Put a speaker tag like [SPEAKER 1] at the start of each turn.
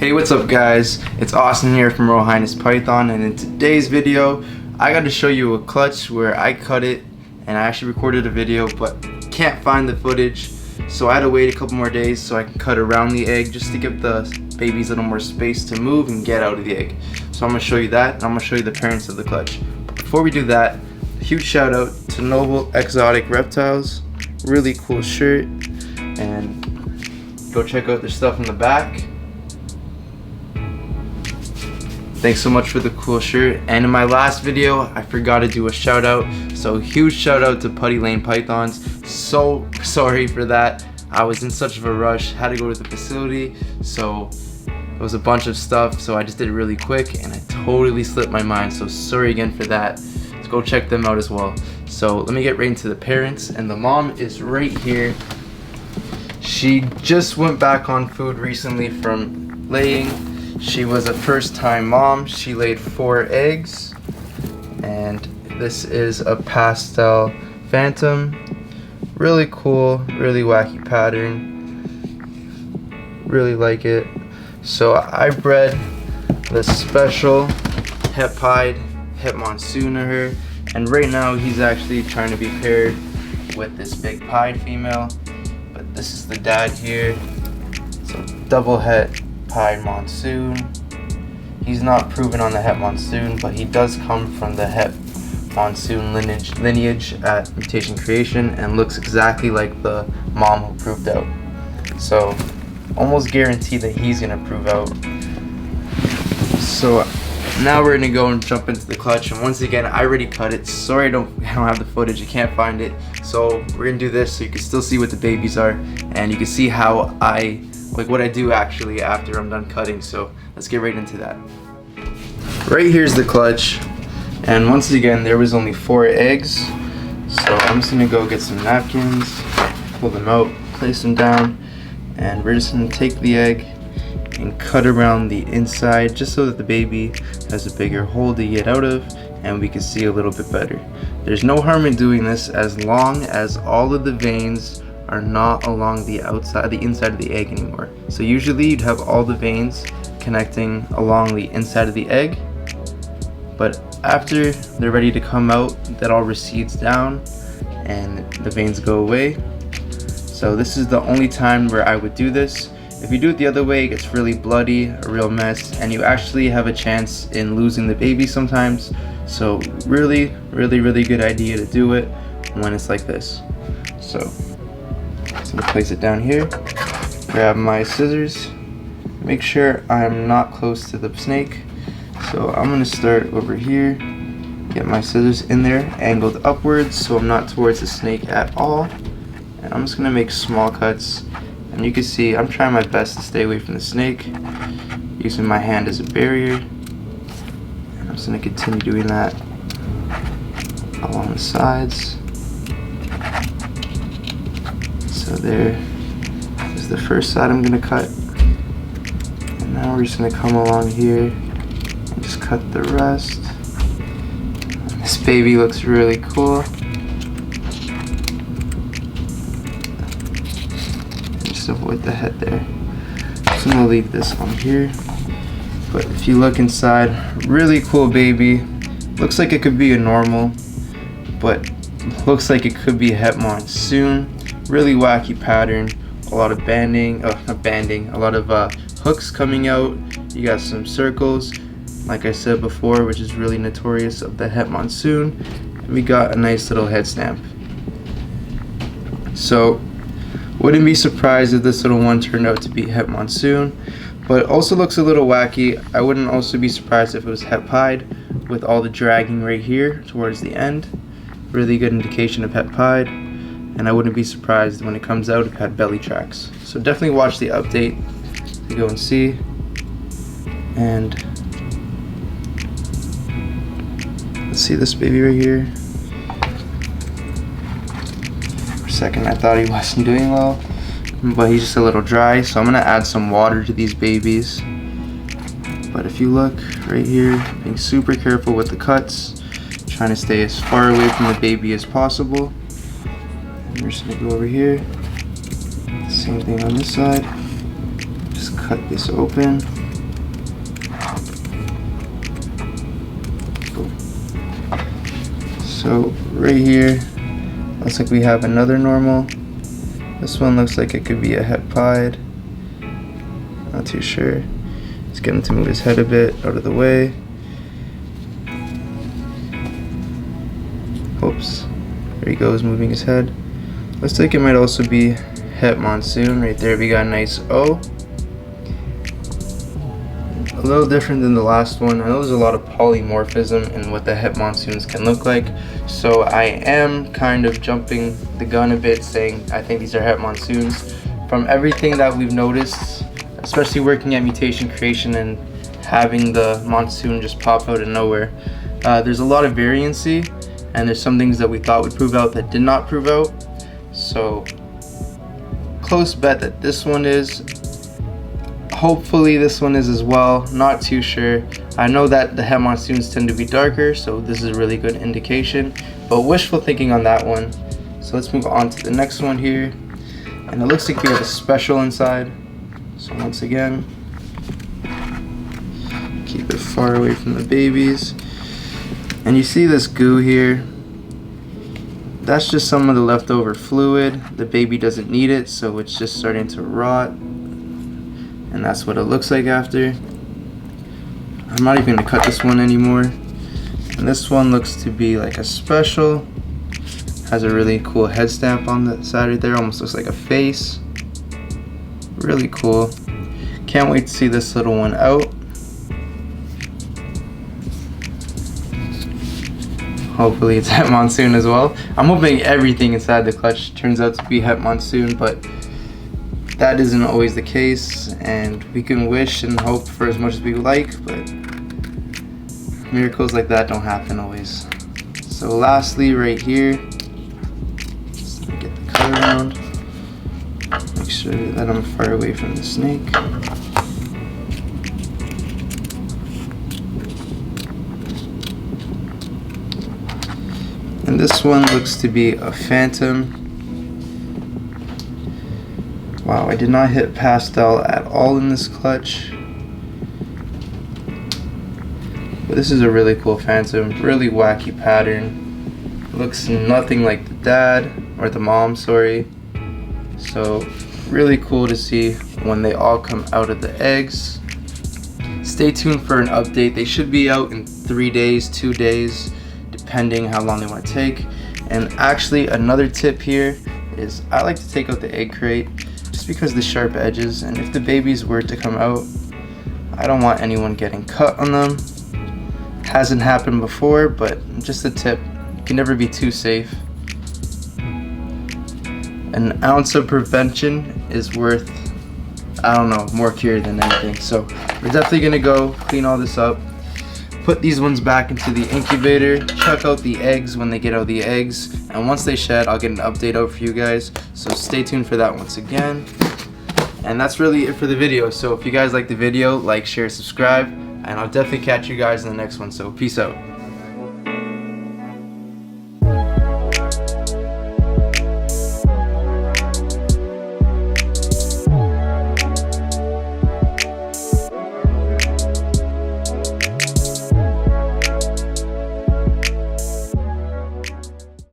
[SPEAKER 1] Hey, what's up guys? It's Austin here from Royal Highness Python, and in today's video I got to show you a clutch where I cut it, and I actually recorded a video but can't find the footage, so I had to wait a couple more days so I can cut around the egg just to give the babies a little more space to move and get out of the egg. So I'm going to show you that, and I'm going to show you the parents of the clutch. But before we do that, a huge shout out to Noble Exotic Reptiles. Really cool shirt, and go check out their stuff in the back. Thanks so much for the cool shirt. And in my last video I forgot to do a shout out, so huge shout out to Putty Lane Pythons. So sorry for that, I was in such of a rush, had to go to the facility, so it was a bunch of stuff, so I just did it really quick and I totally slipped my mind, so sorry again for that. Let's go check them out as well. So let me get right into the parents, and the mom is right here. She just went back on food recently from laying. She was a first-time mom. She laid 4 eggs, and this is a pastel phantom. Really cool, really wacky pattern. Really like it. So I bred the special Het Pied, Het Monsoon to her, and right now he's actually trying to be paired with this big pied female. But this is the dad here. So double Het Pied Monsoon. He's not proven on the Het Monsoon, but he does come from the Het Monsoon lineage at Mutation Creation and looks exactly like the mom who proved out. So almost guaranteed that he's gonna prove out. So now we're gonna go and jump into the clutch, and once again I already cut it. Sorry I don't have the footage, I can't find it. So we're gonna do this so you can still see what the babies are, and you can see how what I do actually after I'm done cutting. So let's get right into that. Right here's the clutch, and once again there was only 4 eggs, so I'm just gonna go get some napkins, pull them out, place them down, and we're just gonna take the egg and cut around the inside just so that the baby has a bigger hole to get out of and we can see a little bit better. There's no harm in doing this as long as all of the veins are not along the outside, the inside of the egg anymore. So usually you'd have all the veins connecting along the inside of the egg, but after they're ready to come out, that all recedes down and the veins go away. So this is the only time where I would do this. If you do it the other way, it gets really bloody, a real mess, and you actually have a chance in losing the baby sometimes. So really good idea to do it when it's like this. So I'm gonna place it down here, grab my scissors, make sure I'm not close to the snake. So I'm gonna start over here, get my scissors in there, angled upwards so I'm not towards the snake at all. And I'm just gonna make small cuts. And you can see I'm trying my best to stay away from the snake, using my hand as a barrier. And I'm just gonna continue doing that along the sides. So there is the first side I'm gonna cut, and now we're just gonna come along here and just cut the rest. And this baby looks really cool. And just avoid the head there. So I'm gonna leave this one here. But if you look inside, really cool baby. Looks like it could be a normal, but looks like it could be a Het Monsoon. Really wacky pattern, a lot of banding, a lot of hooks coming out. You got some circles, like I said before, which is really notorious of the Het Monsoon. And we got a nice little head stamp. So wouldn't be surprised if this little one turned out to be Het Monsoon, but it also looks a little wacky. I wouldn't also be surprised if it was Het Pied with all the dragging right here towards the end. Really good indication of Het Pied. And I wouldn't be surprised when it comes out if it had belly tracks. So definitely watch the update to go and see. And let's see this baby right here. For a second I thought he wasn't doing well, but he's just a little dry, so I'm gonna add some water to these babies. But if you look right here, being super careful with the cuts, trying to stay as far away from the baby as possible. We're just gonna go over here, same thing on this side, just cut this open, So right here, looks like we have another normal. This one looks like it could be a het pied. Not too sure. Let's get him to move his head a bit out of the way. Oops. There he goes, moving his head. Looks like it might also be Het Monsoon. Right there we got a nice O. A little different than the last one. I know there's a lot of polymorphism in what the Het Monsoons can look like, so I am kind of jumping the gun a bit, saying I think these are Het Monsoons. From everything that we've noticed, especially working at mutation creation and having the Monsoon just pop out of nowhere, there's a lot of variancy, and there's some things that we thought would prove out that did not prove out. So close bet that this one is. Hopefully this one is as well, not too sure. I know that the Het Monsoons tend to be darker, so this is a really good indication, but wishful thinking on that one. So let's move on to the next one here, and it looks like we have a special inside. So once again, keep it far away from the babies, and you see this goo here. That's just some of the leftover fluid. The baby doesn't need it, so it's just starting to rot. And that's what it looks like after. I'm not even gonna cut this one anymore. And this one looks to be like a special. Has a really cool head stamp on the side right there. Almost looks like a face. Really cool. Can't wait to see this little one out. Hopefully it's Het Monsoon as well. I'm hoping everything inside the clutch turns out to be Het Monsoon, but that isn't always the case, and we can wish and hope for as much as we like, but miracles like that don't happen always. So lastly, right here, just get the color around. Make sure that I'm far away from the snake. And this one looks to be a phantom. Wow, I did not hit pastel at all in this clutch. But this is a really cool phantom, really wacky pattern. Looks nothing like the dad, or the mom, sorry. So really cool to see when they all come out of the eggs. Stay tuned for an update. They should be out in 3 days, 2 days, depending how long they want to take. And actually another tip here is I like to take out the egg crate just because of the sharp edges, and if the babies were to come out, I don't want anyone getting cut on them. Hasn't happened before, but just a tip, you can never be too safe. An ounce of prevention is worth, I don't know, more cure than anything. So we're definitely gonna go clean all this up, put these ones back into the incubator, check out the eggs when they get out of the eggs, and once they shed, I'll get an update out for you guys. So stay tuned for that once again. And that's really it for the video. So if you guys like the video, like, share, subscribe, and I'll definitely catch you guys in the next one. So peace out.